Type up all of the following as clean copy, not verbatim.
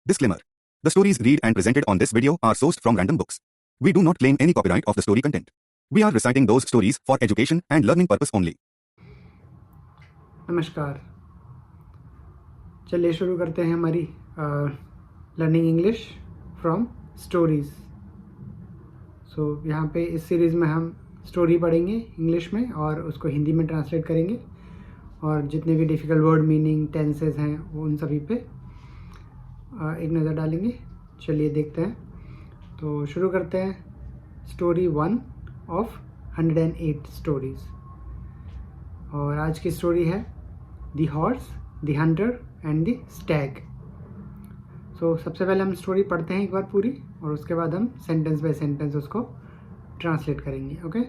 Disclaimer. The stories read and presented on this video are sourced from random books. We do not claim any copyright of the story content. We are reciting those stories for education and learning purpose only. नमस्कार, चलिए शुरू करते हैं हमारी learning English from stories. सो यहाँ पे इस series में हम स्टोरी पढ़ेंगे इंग्लिश में और उसको हिंदी में ट्रांसलेट करेंगे और जितने भी डिफ़िकल्ट वर्ड मीनिंग टेंसेस हैं वो उन सभी पे एक नज़र डालेंगे। चलिए देखते हैं, तो शुरू करते हैं स्टोरी 1 ऑफ 108 स्टोरीज़। और आज की स्टोरी है the horse, the hunter and the stag. So सबसे पहले हम स्टोरी पढ़ते हैं एक बार पूरी और उसके बाद हम सेंटेंस बाय सेंटेंस उसको ट्रांसलेट करेंगे। Okay,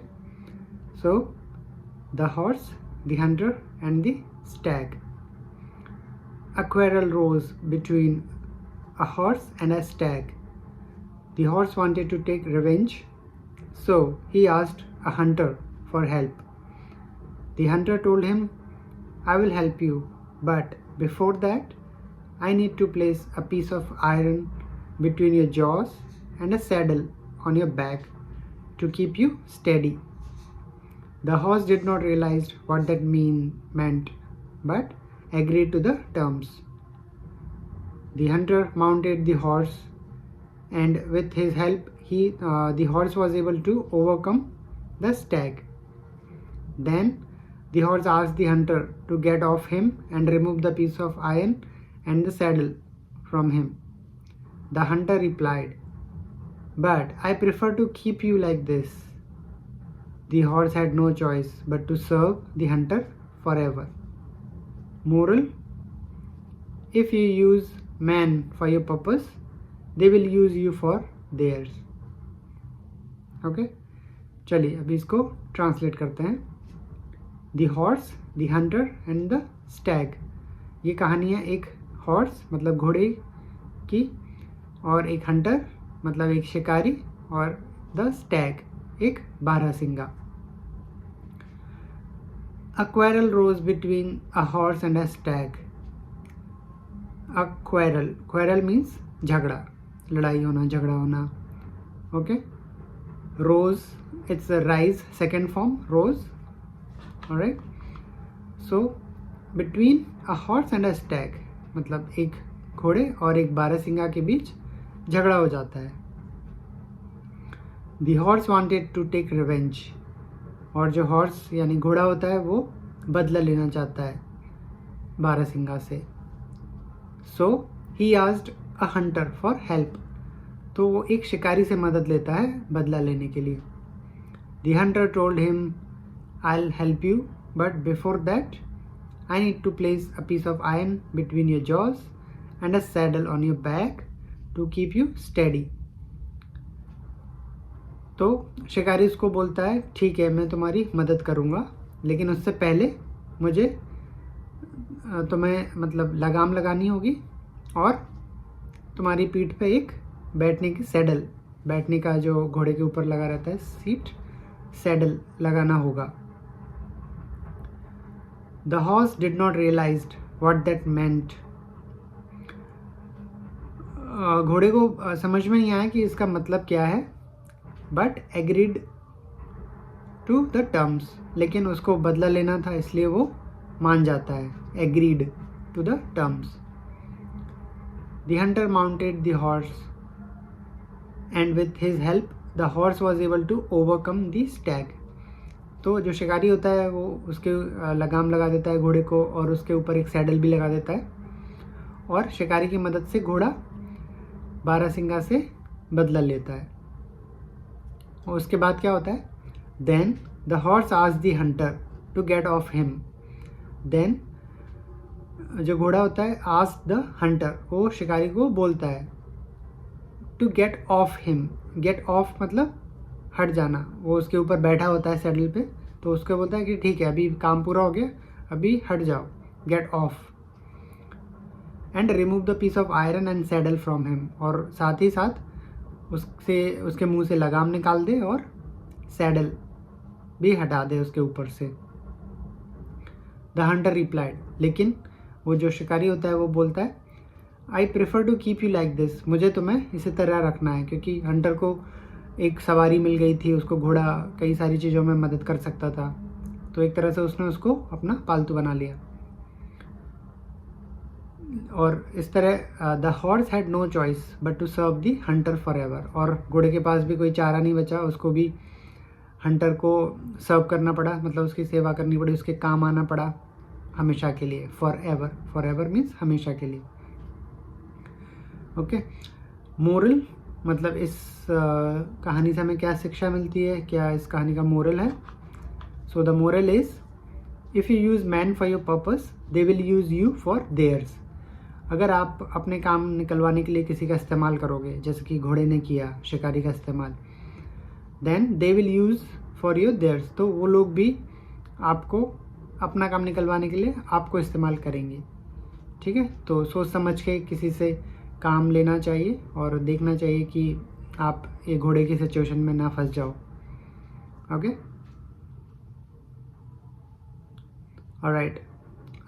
so the horse, the hunter and the Stag. A quarrel rose between a horse and a stag. The horse wanted to take revenge, so he asked a hunter for help. The hunter told him, I will help you, but before that, I need to place a piece of iron between your jaws and a saddle on your back to keep you steady. The horse did not realize what that meant, but agreed to the terms. The hunter mounted the horse, and with his help, the horse was able to overcome the stag. Then the horse asked the hunter to get off him and remove the piece of iron and the saddle from him. The hunter replied, But I prefer to keep you like this. The horse had no choice but to serve the hunter forever. Moral: if you use men for your purpose, they will use you for theirs. Okay, चलिए अभी इसको translate करते हैं। The horse, the hunter and the Stag. ये कहानी है एक horse मतलब घोड़े की, और एक हंटर मतलब एक शिकारी, और द स्टैग एक बारहसिंगा। A quarrel rose between a horse and a stag. A quarrel means झगड़ा, लड़ाई होना, झगड़ा होना। Okay, rose, it's a rise, second form, rose. Alright, so between a horse and a stag मतलब एक घोड़े और एक बारहसिंगा के बीच झगड़ा हो जाता है। The horse wanted to take revenge, और जो हॉर्स यानी घोड़ा होता है वो बदला लेना चाहता है बारहसिंगा से। So he asked a hunter for help, तो वो एक शिकारी से मदद लेता है बदला लेने के लिए। The hunter told him, I will help you, but before that I need to place a piece of iron between your jaws and a saddle on your back to keep you steady. तो शिकारी उसको बोलता है, ठीक है मैं तुम्हारी मदद करूँगा, लेकिन उससे पहले मुझे तुम्हें मतलब लगाम लगानी होगी और तुम्हारी पीठ पे एक बैठने की सैडल, बैठने का जो घोड़े के ऊपर लगा रहता है सीट, सैडल लगाना होगा। The horse did not realise what that meant. घोड़े को समझ में नहीं आया कि इसका मतलब क्या है, but agreed to the terms, लेकिन उसको बदला लेना था इसलिए वो मान जाता है, agreed to the terms. The hunter mounted the horse and with his help the horse was able to overcome the stag. तो जो शिकारी होता है वो उसके लगाम लगा देता है घोड़े को और उसके ऊपर एक सैडल भी लगा देता है, और शिकारी की मदद से घोड़ा बारहसिंगा से बदला लेता है। और उसके बाद क्या होता है, then the horse asked the hunter to get off him. Then जो घोड़ा होता है, आस्क्ड द हंटर, वो शिकारी को बोलता है to get off him. Get off मतलब हट जाना, वो उसके ऊपर बैठा होता है सैडल पे, तो उसको बोलता है कि ठीक है अभी काम पूरा हो गया, अभी हट जाओ, get off. And remove the piece of iron and saddle from him, और साथ ही साथ उसके मुंह से लगाम निकाल दे और सैडल भी हटा दे उसके ऊपर से। द हंटर रिप्लाइड, लेकिन वो जो शिकारी होता है वो बोलता है, I prefer to keep you like this, मुझे तुम्हें इसी तरह रखना है, क्योंकि हंटर को एक सवारी मिल गई थी, उसको घोड़ा कई सारी चीज़ों में मदद कर सकता था, तो एक तरह से उसने उसको अपना पालतू बना लिया। और इस तरह the horse had no choice but to serve the hunter forever, और घोड़े के पास भी कोई चारा नहीं बचा, उसको भी हंटर को सर्व करना पड़ा, मतलब उसकी सेवा करनी पड़ी, उसके काम आना पड़ा हमेशा के लिए। फॉर एवर मीन्स हमेशा के लिए। ओके, मोरल मतलब इस कहानी से हमें क्या शिक्षा मिलती है, क्या इस कहानी का मोरल है? So the moral is if you use man for your purpose they will use you for theirs. अगर आप अपने काम निकलवाने के लिए किसी का इस्तेमाल करोगे, जैसे कि घोड़े ने किया शिकारी का इस्तेमाल, then they will use for your theirs, तो वो लोग भी आपको अपना काम निकलवाने के लिए आपको इस्तेमाल करेंगे। ठीक है, तो सोच समझ के किसी से काम लेना चाहिए और देखना चाहिए कि आप एक घोड़े की सिचुएशन में ना फंस जाओ। Okay, alright.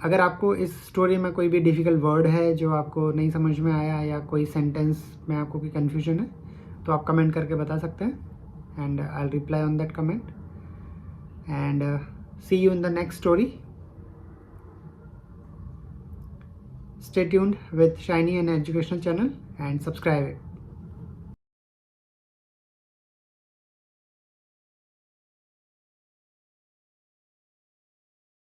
अगर आपको इस स्टोरी में कोई भी डिफ़िकल्ट वर्ड है जो आपको नहीं समझ में आया, या कोई सेंटेंस में आपको कोई कन्फ्यूजन है, तो आप कमेंट करके बता सकते हैं, and I will reply on that comment, and see you in the next story. Stay tuned with Shiny and Educational channel and subscribe it.